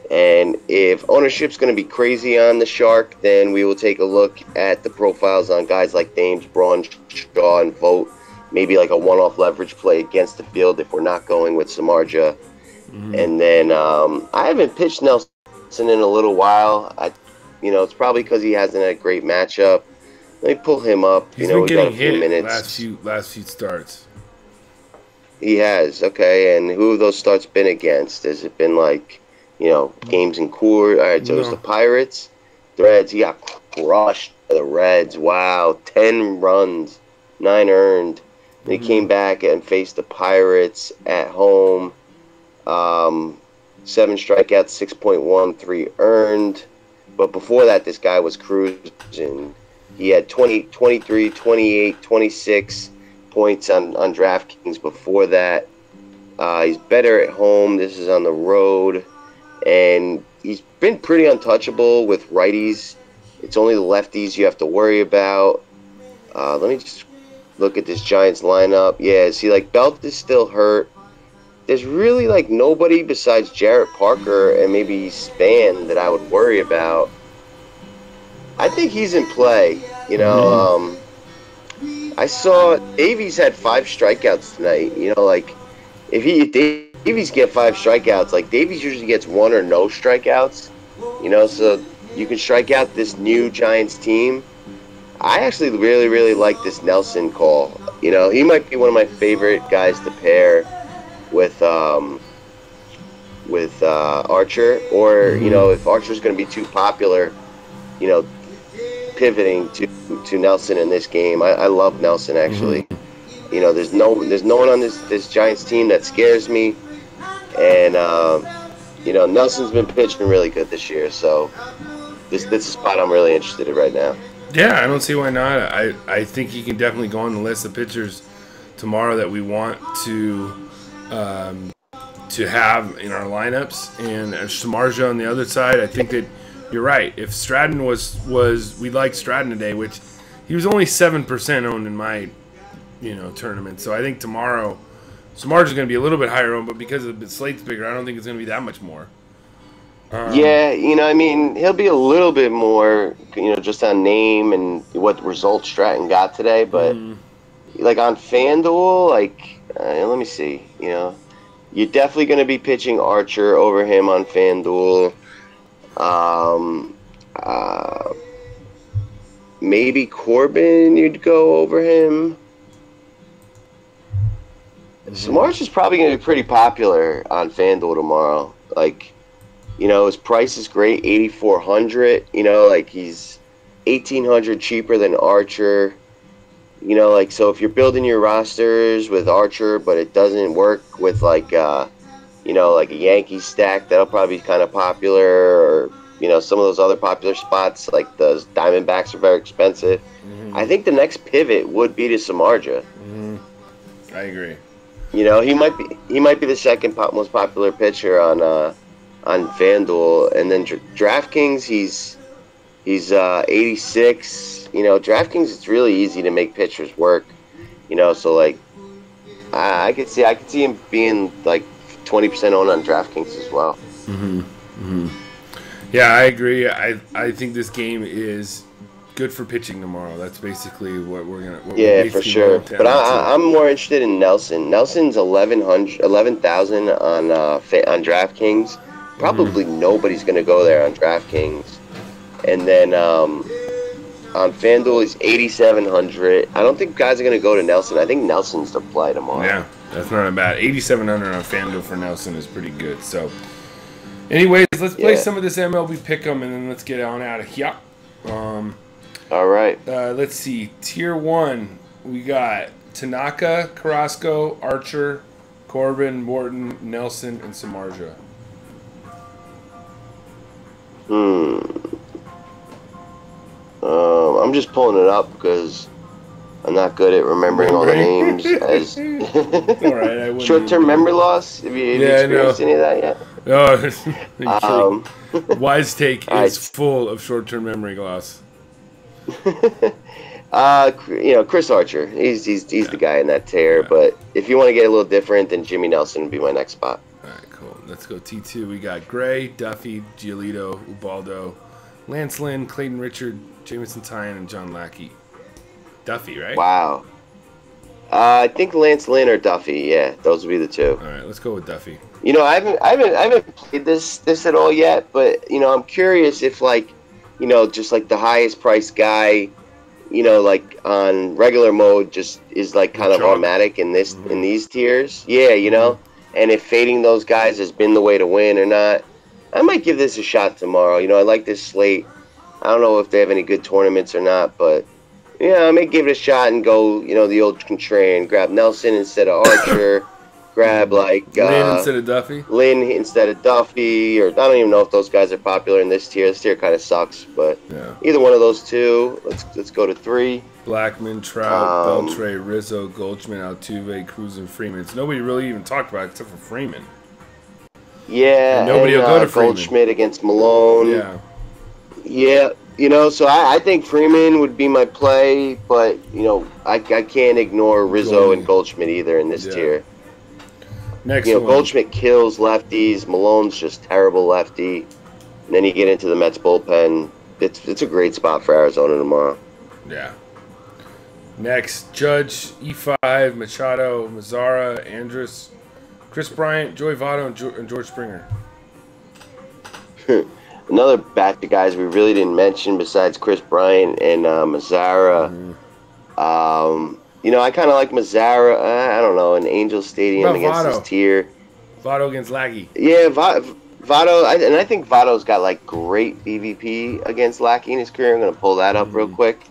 And if ownership's going to be crazy on the Shark, then we will take a look at the profiles on guys like Thames, Braun, Shaw, and Vogt. Maybe like a one-off leverage play against the field if we're not going with Samardzija. And then I haven't pitched Nelson Nelson in a little while. It's probably because he hasn't had a great matchup. Let me pull him up. He's been we got getting a few hit minutes. last few starts. He has, okay. And who have those starts been against? Has it been games in Coors? All right, so it was the Pirates, the Reds. He got crushed by the Reds. Wow, 10 runs, 9 earned. And he came back and faced the Pirates at home. 7 strikeouts, 6.13 earned. But before that, this guy was cruising. He had 20, 23, 28, 26 points on DraftKings before that. He's better at home. This is on the road. And he's been pretty untouchable with righties. It's only the lefties you have to worry about. Let me just look at this Giants lineup. Yeah, see, Belt is still hurt. There's really, nobody besides Jarrett Parker and maybe Span that I would worry about. I think he's in play. I saw Davies had 5 strikeouts tonight. If Davies get 5 strikeouts, Davies usually gets 1 or no strikeouts. So you can strike out this new Giants team. I actually really, really like this Nelson call. He might be one of my favorite guys to pair with Archer, or if Archer's going to be too popular, pivoting to Nelson in this game. I love Nelson actually. There's no one on this Giants team that scares me, and Nelson's been pitching really good this year, so this is a spot I'm really interested in right now. Yeah, I don't see why not. I think he can definitely go on the list of pitchers tomorrow that we want to have in our lineups. And Samardzija on the other side, I think that you're right. If Stratton was we like Stratton today, which he was only 7% owned in my tournament. So I think tomorrow Samardzija's going to be a little bit higher owned, but because the slate's bigger, I don't think it's going to be that much more. He'll be a little bit more, just on name and what results Stratton got today. But, on FanDuel, let me see, you're definitely going to be pitching Archer over him on FanDuel. Maybe Corbin you'd go over him. Samardzija's probably going to be pretty popular on FanDuel tomorrow. His price is great, $8,400. He's $1,800 cheaper than Archer. So if you're building your rosters with Archer, but it doesn't work with a Yankees stack, that'll probably be kind of popular. Or some of those other popular spots, the Diamondbacks, are very expensive. I think the next pivot would be to Samardzija. I agree. He might be the second most popular pitcher on FanDuel, and then DraftKings he's 86. DraftKings, it's really easy to make pitchers work. So I could see him being 20% owned on DraftKings as well. Yeah, I agree. I think this game is good for pitching tomorrow. That's basically what we're gonna. Yeah, for sure. But I'm more interested in Nelson. Nelson's 11,000 on DraftKings. Probably nobody's gonna go there on DraftKings. And then on FanDuel, he's 8,700. I don't think guys are gonna go to Nelson. I think Nelson's the play tomorrow. Yeah, that's not a bad. 8,700 on FanDuel for Nelson is pretty good. So, anyways, let's play some of this MLB Pick'em, and then let's get on out of here. All right. Let's see. Tier 1, we got Tanaka, Carrasco, Archer, Corbin, Morton, Nelson, and Samardzija. I'm just pulling it up because I'm not good at remembering all the names. As right, short-term memory loss. Have you experienced any of that yet? No. Wise Take is full of short-term memory loss. Chris Archer. He's the guy in that tier. Yeah. But if you want to get a little different, then Jimmy Nelson would be my next spot. All right, cool. Let's go T2. We got Gray, Duffy, Giolito, Ubaldo, Lance Lynn, Clayton Richard, Jameson Tyon, and John Lackey. Duffy, right? Wow. I think Lance Lynn or Duffy. Yeah, those would be the two. All right, let's go with Duffy. You know, I haven't played this at all yet, but you know, I'm curious if like, you know, just like the highest priced guy, you know, like on regular mode, just is like kind of automatic in these tiers. Yeah, you know, and if fading those guys has been the way to win or not. I might give this a shot tomorrow. You know, I like this slate. I don't know if they have any good tournaments or not, but yeah, I may give it a shot and go, you know, the old contrarian. Grab Nelson instead of Archer. Grab like Lynn instead of Duffy. Lynn instead of Duffy, or I don't even know if those guys are popular in this tier. This tier kind of sucks, but yeah. Either one of those two. Let's go to 3. Blackman, Trout, Beltre, Rizzo, Goldschmidt, Altuve, Cruz, and Freeman. So nobody really even talked about it except for Freeman. Yeah, and nobody will go to Freeman. Goldschmidt against Malone. Yeah. Yeah, you know, so I think Freeman would be my play, but, you know, I can't ignore Rizzo and Goldschmidt either in this tier. Next one. Goldschmidt kills lefties. Malone's just terrible lefty. And then you get into the Mets bullpen. It's a great spot for Arizona tomorrow. Yeah. Next, Judge, E5, Machado, Mazzara, Andrus, Chris Bryant, Joey Votto, and George Springer. Another batch of guys we really didn't mention besides Chris Bryant and Mazzara. You know, I kind of like Mazzara. I don't know, in Angel Stadium against this tier. Votto against Lackey. Yeah, Votto, and I think Votto's got like great BVP against Lackey in his career. I'm going to pull that up real quick.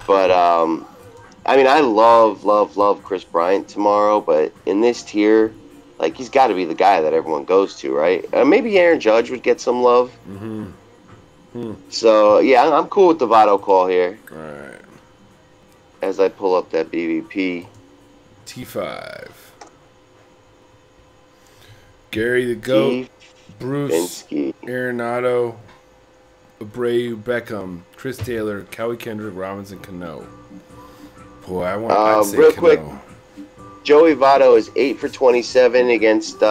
But, I mean, I love Chris Bryant tomorrow, but in this tier, like, he's got to be the guy that everyone goes to, right? Maybe Aaron Judge would get some love. So, yeah, I'm cool with the Votto call here. All right. As I pull up that BVP. T5. Gary the GOAT. Bruce. Vinsky. Arenado. Abreu. Beckham. Chris Taylor. Cowie Kendrick. Robinson. Cano. Boy, I'd say real Cano. quick. Joey Votto is 8 for 27 against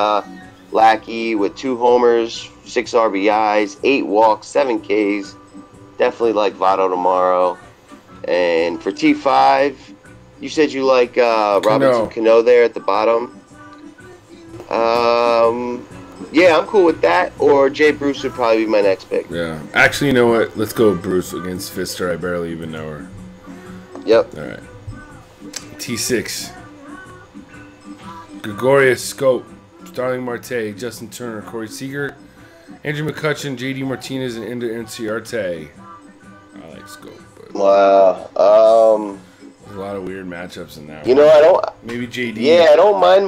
Lackey with 2 homers, 6 RBIs, 8 walks, 7 Ks. Definitely like Votto tomorrow. And for T5, you said you like Robinson Cano there at the bottom. Yeah, I'm cool with that. Or Jay Bruce would probably be my next pick. Yeah. Actually, you know what? Let's go with Bruce against Pfister. I barely even know her. Yep. All right. T6. Gregorius, Scope, Starling Marte, Justin Turner, Corey Seager, Andrew McCutchen, J.D. Martinez, and Ender Inciarte. I like Scope. But wow. there's a lot of weird matchups in that. You know, I don't. Maybe J.D. Yeah, I don't mind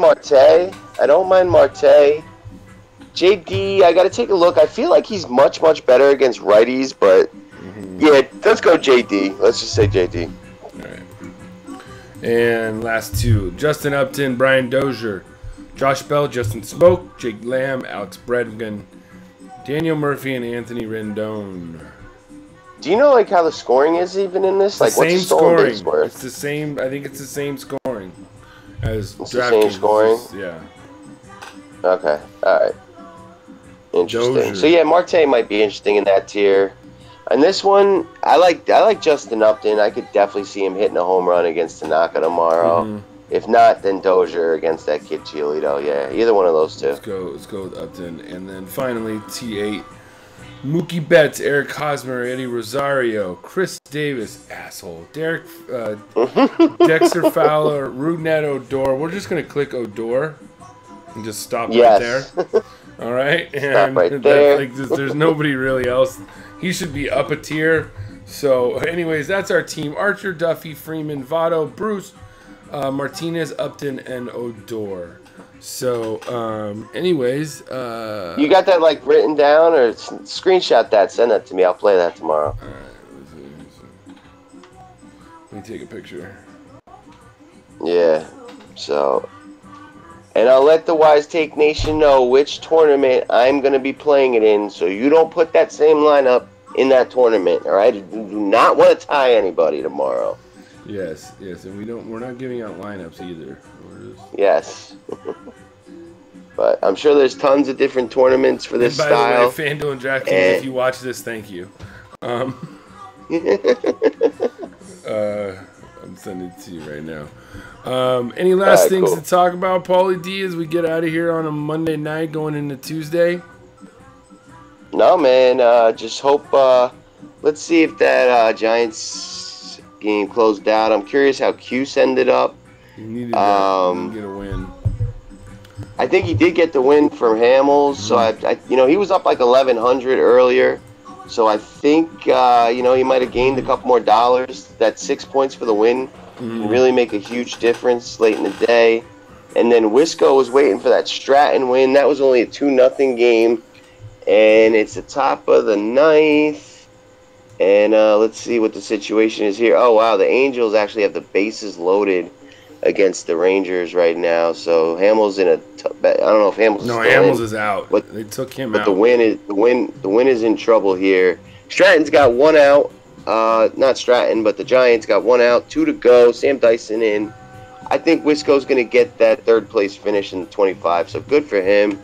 Marte. J.D., I got to take a look. I feel like he's much better against righties, but yeah, let's go J.D. Let's just say J.D. All right. And last two, Justin Upton, Brian Dozier, Josh Bell, Justin Smoke, Jake Lamb, Alex Bregman, Daniel Murphy, and Anthony Rendon. Do you know like how the scoring is even in this? Like what's the stolen base worth? It's the same. I think it's the same scoring as it's the same scoring. Yeah. Okay. All right. Interesting. Dozier. So yeah, Marte might be interesting in that tier. And this one, I like Justin Upton. I could definitely see him hitting a home run against Tanaka tomorrow. If not, then Dozier against that kid Giolito. Yeah, either one of those two. Let's go with Upton. And then finally, T8. Mookie Betts, Eric Hosmer, Eddie Rosario, Chris Davis, asshole, Dexter Fowler, Rougned Odor. We're just going to click Odor and just stop right there. All right? Stop right there. There's nobody really else. He should be up a tier. So, anyways, that's our team. Archer, Duffy, Freeman, Votto, Bruce, Martinez, Upton, and Odor. So, anyways. You got that, like, written down? Or screenshot that. Send that to me. I'll play that tomorrow. All right. Let me take a picture. Yeah. So... And I'll let the Wise Take Nation know which tournament I'm going to be playing it in, so you don't put that same lineup in that tournament, all right? You do not want to tie anybody tomorrow. Yes, and we're not giving out lineups either. Yes. But I'm sure there's tons of different tournaments for this style. By the way, FanDuel and DraftKings, if you watch this, thank you. I'm sending it to you right now. Any last things cool. to talk about, Paulie D, as we get out of here on a Monday night going into Tuesday? No, man. Just hope. Let's see if that Giants game closed out. I'm curious how Cuse ended up. You needed to get a win. I think he did get the win from Hamels. So he was up like 1,100 earlier. So I think he might have gained a couple more dollars. That 6 points for the win can really make a huge difference late in the day. And then Wisco was waiting for that Stratton win. That was only a 2-0 game. And it's the top of the ninth. And let's see what the situation is here. Oh, wow. The Angels actually have the bases loaded against the Rangers right now. So Hamels in a I don't know if Hamels is still Hamels in, is out. But they took him out. But the win is in trouble here. Stratton's got one out. Not Stratton, but the Giants got one out, 2 to go. Sam Dyson in. I think Wisco's going to get that third place finish in the 25, so good for him.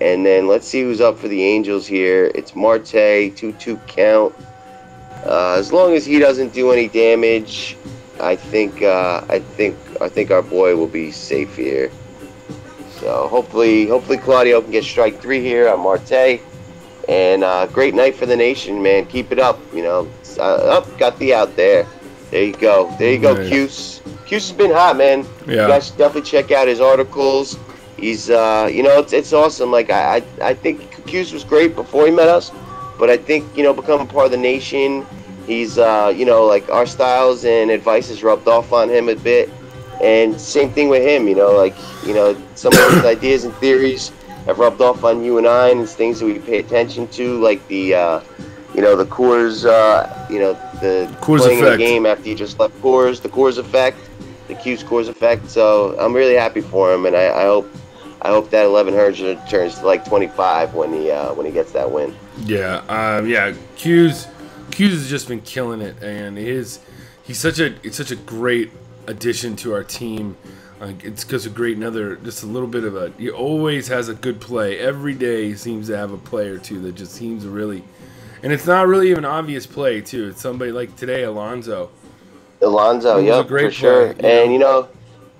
And then let's see who's up for the Angels here. It's Marte, 2-2 count. As long as he doesn't do any damage, I think our boy will be safe here. So hopefully Claudio can get strike 3 here on Marte. And great night for the nation, man. Keep it up. Got the out there. There you go. Nice. Cuse. Cuse has been hot, man. Yeah. You guys should definitely check out his articles. He's, it's awesome. Like I think Cuse was great before he met us, but I think becoming part of the nation, he's like our styles and advice has rubbed off on him a bit. And same thing with him. Some of his ideas and theories have rubbed off on you and I, and it's things that we pay attention to, like the Coors, the Coors playing effect. The game after you just left Coors, the Coors effect, the Cuse Coors effect. So I'm really happy for him, and I hope that 1,100 turns to like 25 when he gets that win. Yeah, Cuse has just been killing it, and he's such a great addition to our team. It's because just a little bit of he always has a good play. Every day he seems to have a play or two that just seems to really, and it's not really even obvious play too. It's somebody like today, Alonso, yep, for sure. And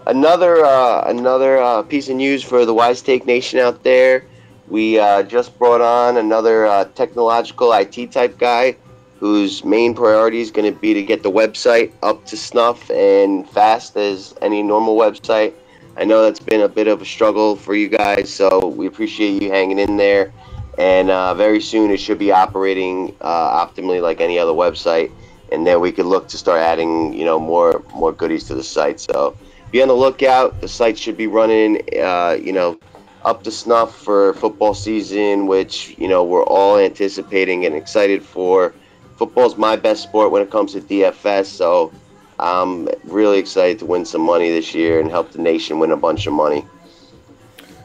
another piece of news for the Wise Take Nation out there. We just brought on another technological IT type guy whose main priority is going to be to get the website up to snuff and fast as any normal website. I know that's been a bit of a struggle for you guys, so we appreciate you hanging in there. And very soon it should be operating optimally like any other website, and then we could look to start adding more goodies to the site. So be on the lookout. The site should be running up to snuff for football season, which we're all anticipating and excited for. Football's my best sport when it comes to DFS, so I'm really excited to win some money this year and help the nation win a bunch of money.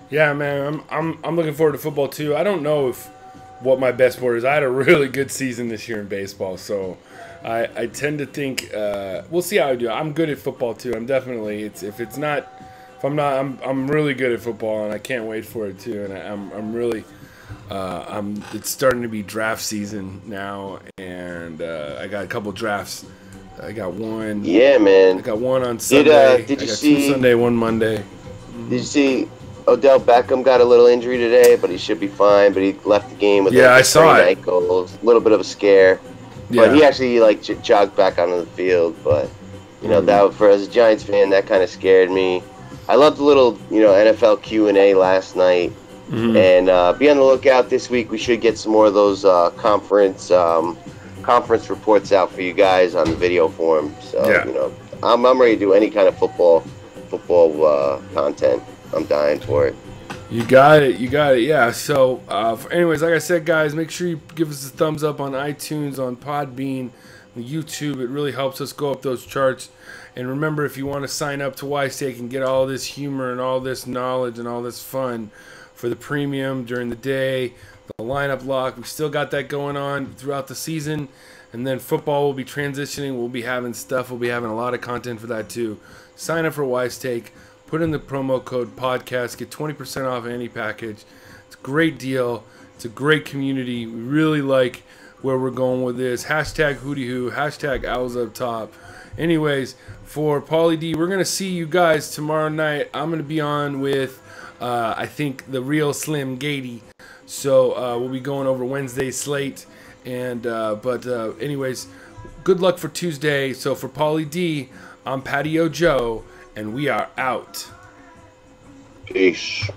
Yeah, man, I'm looking forward to football too. I don't know what my best sport is. I had a really good season this year in baseball, so I tend to think we'll see how I do. I'm good at football too. I'm definitely I'm really good at football, and I can't wait for it too. And I'm really. It's starting to be draft season now, and I got a couple drafts. I got one. Yeah, man. I got one on Sunday. Did you see 2 Sunday, 1 Monday? Did you see Odell Beckham got a little injury today, but he should be fine. But he left the game with I saw it. Ankle, a little bit of a scare. Yeah. But he actually jogged back onto the field. But that as a Giants fan, that kind of scared me. I loved the little NFL Q&A last night. Mm-hmm. And be on the lookout this week. We should get some more of those conference reports out for you guys on the video form. So I'm ready to do any kind of football content. I'm dying for it. You got it. Yeah. So anyways, like I said, guys, make sure you give us a thumbs up on iTunes, on Podbean, on YouTube. It really helps us go up those charts. And remember, if you want to sign up to Wise Take and get all this humor and all this knowledge and all this fun for the premium during the day, the lineup lock, we still got that going on throughout the season. And then football will be transitioning. We'll be having stuff. We'll be having a lot of content for that too. Sign up for Wise Take. Put in the promo code podcast. Get 20% off any package. It's a great deal. It's a great community. We really like where we're going with this. Hashtag Hootie Hoo. Hashtag Owls Up Top. anyways, for Paulie D, we're going to see you guys tomorrow night. I'm going to be on with, I think, the real Slim Gady. So we'll be going over Wednesday's slate. And but anyways, good luck for Tuesday. So for Paulie D, I'm Patio Joe, and we are out. Peace.